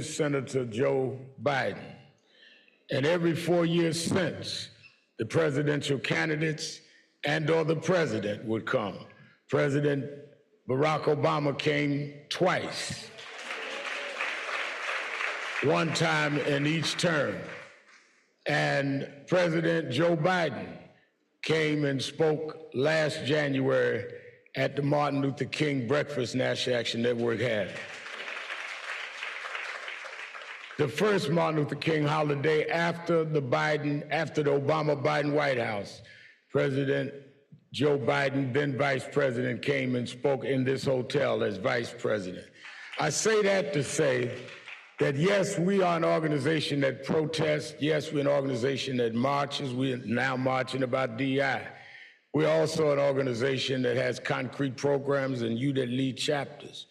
Senator Joe Biden. And every 4 years since, the presidential candidates and/or the president would come. President Barack Obama came twice, one time in each term. And President Joe Biden came and spoke last January at the Martin Luther King breakfast National Action Network had. The first Martin Luther King holiday after the Obama-Biden White House, President Joe Biden, then Vice President, came and spoke in this hotel as Vice President. I say that to say that yes, we are an organization that protests. Yes, we're an organization that marches. We're now marching about DI. We're also an organization that has concrete programs and you that lead chapters.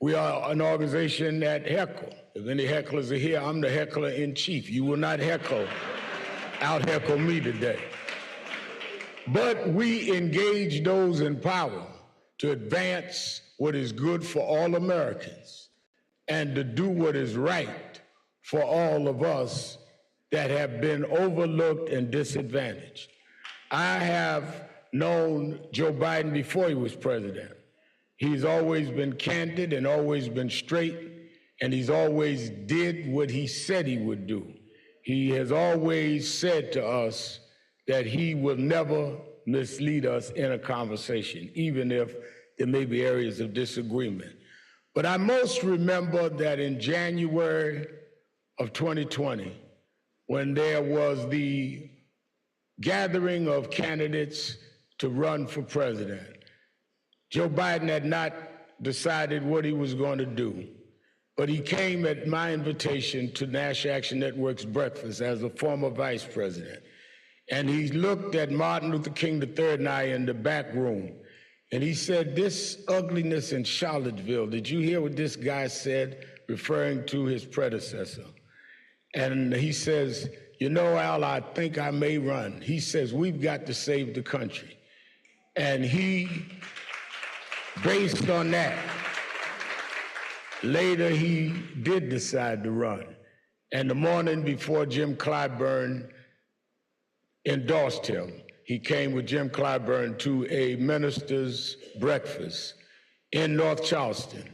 We are an organization that heckle. If any hecklers are here, I'm the heckler in chief. You will not out-heckle me today. But we engage those in power to advance what is good for all Americans and to do what is right for all of us that have been overlooked and disadvantaged. I have known Joe Biden before he was president. He's always been candid and always been straight, and he's always did what he said he would do. He has always said to us that he will never mislead us in a conversation, even if there may be areas of disagreement. But I most remember that in January of 2020, when there was the gathering of candidates to run for president, Joe Biden had not decided what he was going to do, but he came at my invitation to National Action Network's breakfast as a former vice president. And he looked at Martin Luther King III and I in the back room, and he said, "This ugliness in Charlottesville, did you hear what this guy said?" referring to his predecessor. And he says, "You know, Al, I think I may run." He says, "We've got to save the country." And he, based on that, later he did decide to run. And the morning before Jim Clyburn endorsed him, he came with Jim Clyburn to a minister's breakfast in North Charleston,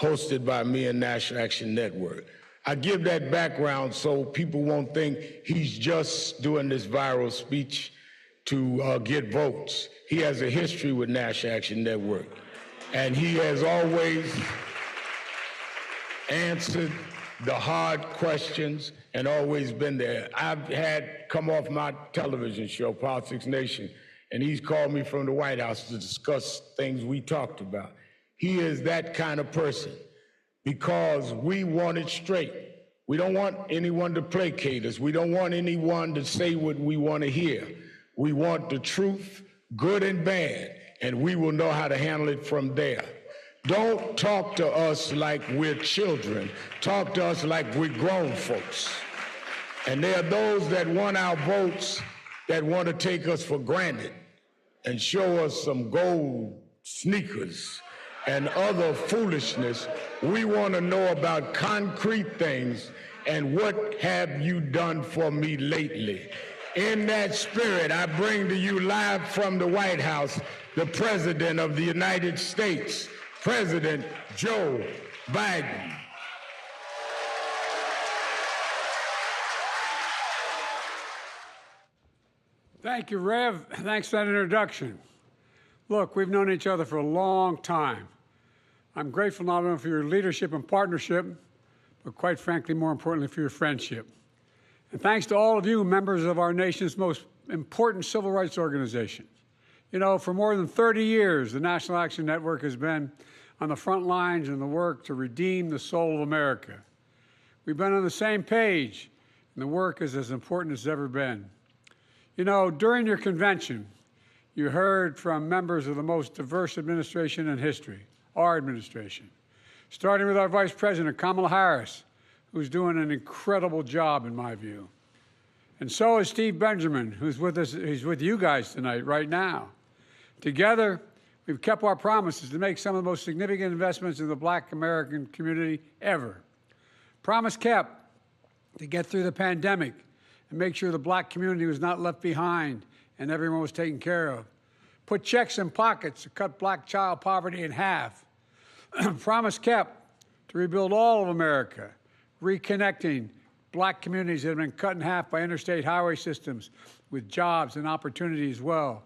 hosted by me and National Action Network. I give that background so people won't think he's just doing this viral speech to get votes. He has a history with National Action Network, and he has always answered the hard questions and always been there. I've had come off my television show, Politics Nation, and he's called me from the White House to discuss things we talked about. He is that kind of person because we want it straight. We don't want anyone to placate us. We don't want anyone to say what we want to hear. We want the truth, good and bad, and we will know how to handle it from there. Don't talk to us like we're children. Talk to us like we're grown folks. And there are those that want our votes that want to take us for granted and show us some gold sneakers and other foolishness. We want to know about concrete things and what have you done for me lately. In that spirit, I bring to you live from the White House the President of the United States, President Joe Biden. Thank you, Rev. Thanks for that introduction. Look, we've known each other for a long time. I'm grateful not only for your leadership and partnership, but quite frankly, more importantly, for your friendship. And thanks to all of you, members of our nation's most important civil rights organization. You know, for more than 30 years, the National Action Network has been on the front lines in the work to redeem the soul of America. We've been on the same page, and the work is as important as it's ever been. You know, during your convention, you heard from members of the most diverse administration in history, our administration, starting with our Vice President, Kamala Harris, who's doing an incredible job, in my view. And so is Steve Benjamin, who's with us, he's with you guys tonight, right now. Together, we've kept our promises to make some of the most significant investments in the Black American community ever. Promise kept to get through the pandemic and make sure the black community was not left behind and everyone was taken care of. Put checks in pockets to cut black child poverty in half. Promise kept to rebuild all of America, reconnecting black communities that have been cut in half by interstate highway systems with jobs and opportunity as well.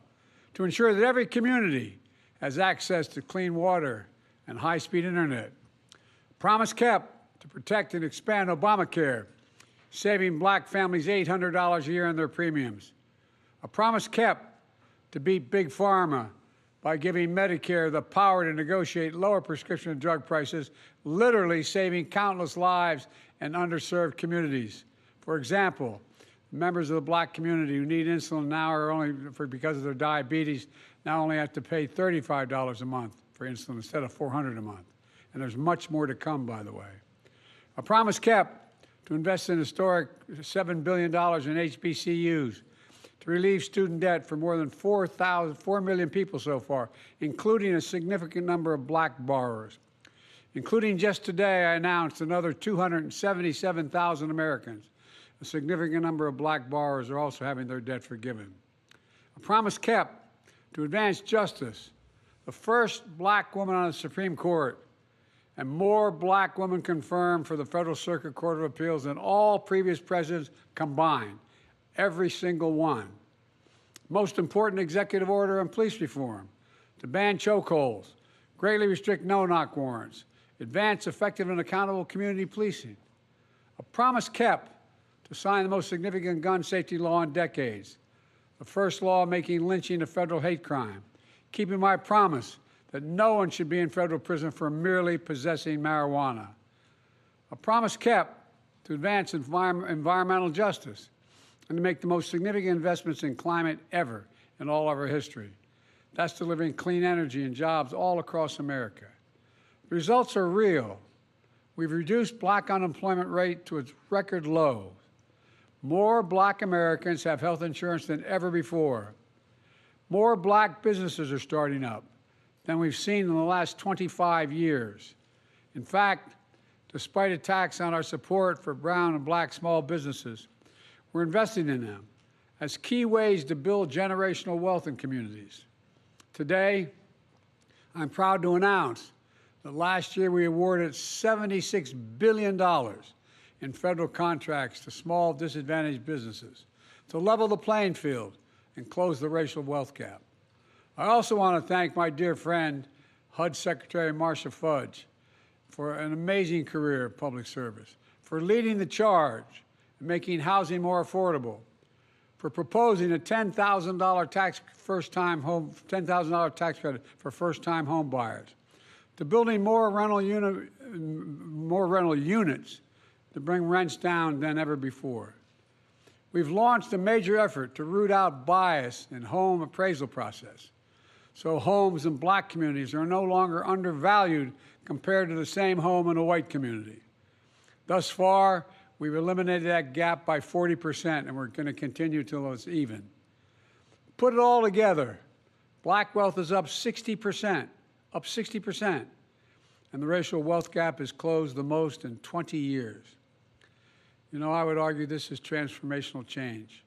To ensure that every community has access to clean water and high-speed internet. Promise kept to protect and expand Obamacare, saving black families $800 a year on their premiums. A promise kept to beat Big Pharma by giving Medicare the power to negotiate lower prescription drug prices, literally saving countless lives and underserved communities. For example, members of the black community who need insulin now are because of their diabetes, now only have to pay $35 a month for insulin instead of $400 a month. And there's much more to come, by the way. A promise kept to invest in historic $7 billion in HBCUs, to relieve student debt for more than 4 million people so far, including a significant number of black borrowers. Including just today, I announced another 277,000 Americans. A significant number of black borrowers are also having their debt forgiven. A promise kept to advance justice, the first black woman on the Supreme Court, and more black women confirmed for the Federal Circuit Court of Appeals than all previous presidents combined, every single one. Most important executive order on police reform, to ban chokeholds, greatly restrict no-knock warrants, advance effective and accountable community policing. A promise kept to sign the most significant gun safety law in decades, the first law making lynching a federal hate crime, keeping my promise that no one should be in federal prison for merely possessing marijuana. A promise kept to advance environmental justice and to make the most significant investments in climate ever in all of our history. That's delivering clean energy and jobs all across America. The results are real. We've reduced black unemployment rate to its record low. More black Americans have health insurance than ever before. More black businesses are starting up than we've seen in the last 25 years. In fact, despite attacks on our support for brown and black small businesses, we're investing in them as key ways to build generational wealth in communities. Today, I'm proud to announce that last year we awarded $76 billion in federal contracts to small disadvantaged businesses to level the playing field and close the racial wealth gap. I also want to thank my dear friend, HUD Secretary Marcia Fudge, for an amazing career of public service, for leading the charge and making housing more affordable, for proposing a $10,000 tax credit for first-time home buyers, to building more rental units to bring rents down than ever before. We've launched a major effort to root out bias in home appraisal process, so homes in black communities are no longer undervalued compared to the same home in a white community. Thus far, we've eliminated that gap by 40%, and we're going to continue till it's even. Put it all together, black wealth is up 60%, and the racial wealth gap is closed the most in 20 years. You know, I would argue this is transformational change.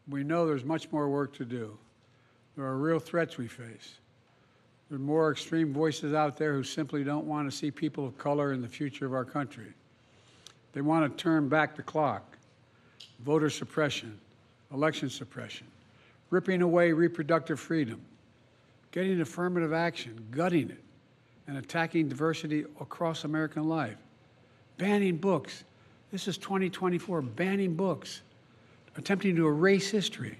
We know there's much more work to do. There are real threats we face. There are more extreme voices out there who simply don't want to see people of color in the future of our country. They want to turn back the clock. Voter suppression, election suppression, ripping away reproductive freedom, getting affirmative action, gutting it, and attacking diversity across American life. Banning books. This is 2024, banning books, attempting to erase history,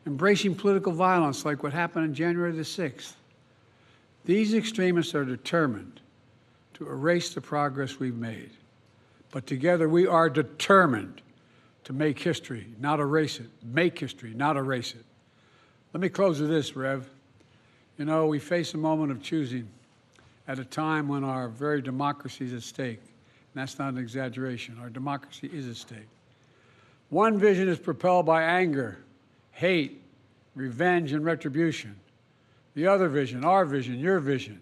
embracing political violence like what happened on January the 6th. These extremists are determined to erase the progress we've made. But together we are determined to make history, not erase it. Make history, not erase it. Let me close with this, Rev. You know, we face a moment of choosing at a time when our very democracy is at stake. And that's not an exaggeration. Our democracy is at stake. One vision is propelled by anger, hate, revenge, and retribution. The other vision, our vision, your vision,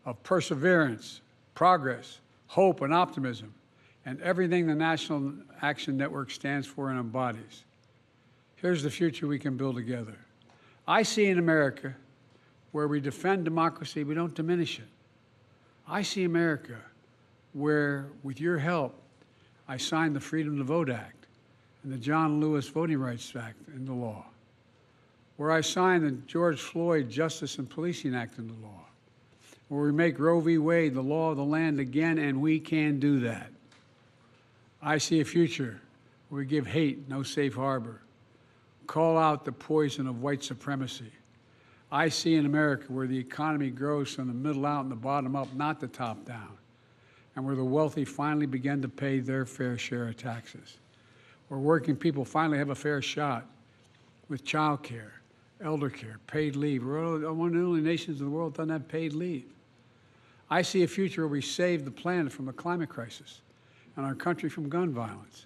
of perseverance, progress, hope, and optimism, and everything the National Action Network stands for and embodies. Here's the future we can build together. I see an America where we defend democracy, we don't diminish it. I see America where, with your help, I signed the Freedom to Vote Act and the John Lewis Voting Rights Act into law, where I signed the George Floyd Justice and Policing Act into law, where we make Roe v. Wade the law of the land again, and we can do that. I see a future where we give hate no safe harbor, call out the poison of white supremacy. I see an America where the economy grows from the middle out and the bottom up, not the top down, and where the wealthy finally begin to pay their fair share of taxes, where working people finally have a fair shot with child care, elder care, paid leave. We're one of the only nations in the world that doesn't have paid leave. I see a future where we save the planet from a climate crisis and our country from gun violence.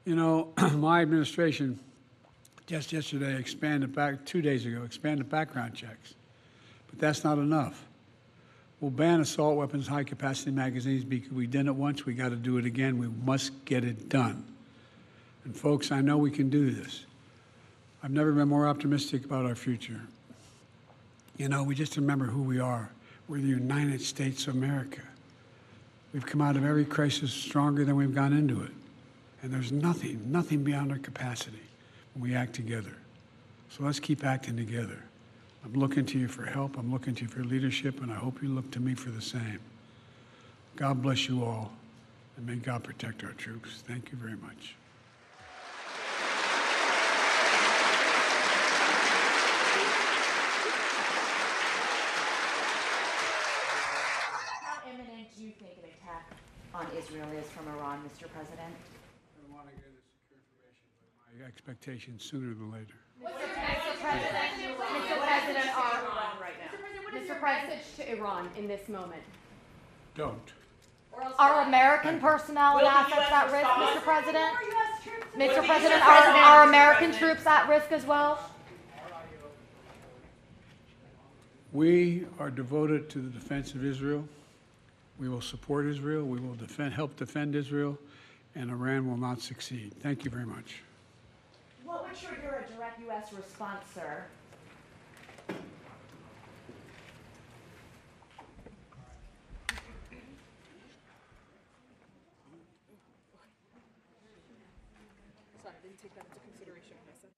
You know, my administration just yesterday expanded 2 days ago, expanded background checks. But that's not enough. We'll ban assault weapons, high-capacity magazines because we did it once, we got to do it again. We must get it done. And folks, I know we can do this. I've never been more optimistic about our future. You know, we just remember who we are. We're the United States of America. We've come out of every crisis stronger than we've gone into it. And there's nothing beyond our capacity when we act together. So let's keep acting together. I'm looking to you for help. I'm looking to you for leadership, and I hope you look to me for the same. God bless you all, and may God protect our troops. Thank you very much. How imminent do you think an attack on Israel is from Iran, Mr. President? I want to get this secure information, but my expectation sooner than later. Mr. President, to Iran in this moment? Don't. Are American personnel and assets at risk, Mr. President? Mr. President, are American troops at risk as well? We are devoted to the defense of Israel. We will support Israel. We will help defend Israel, and Iran will not succeed. Thank you very much. What would trigger a direct U.S. response, sir? Sorry, I didn't take that into consideration when I said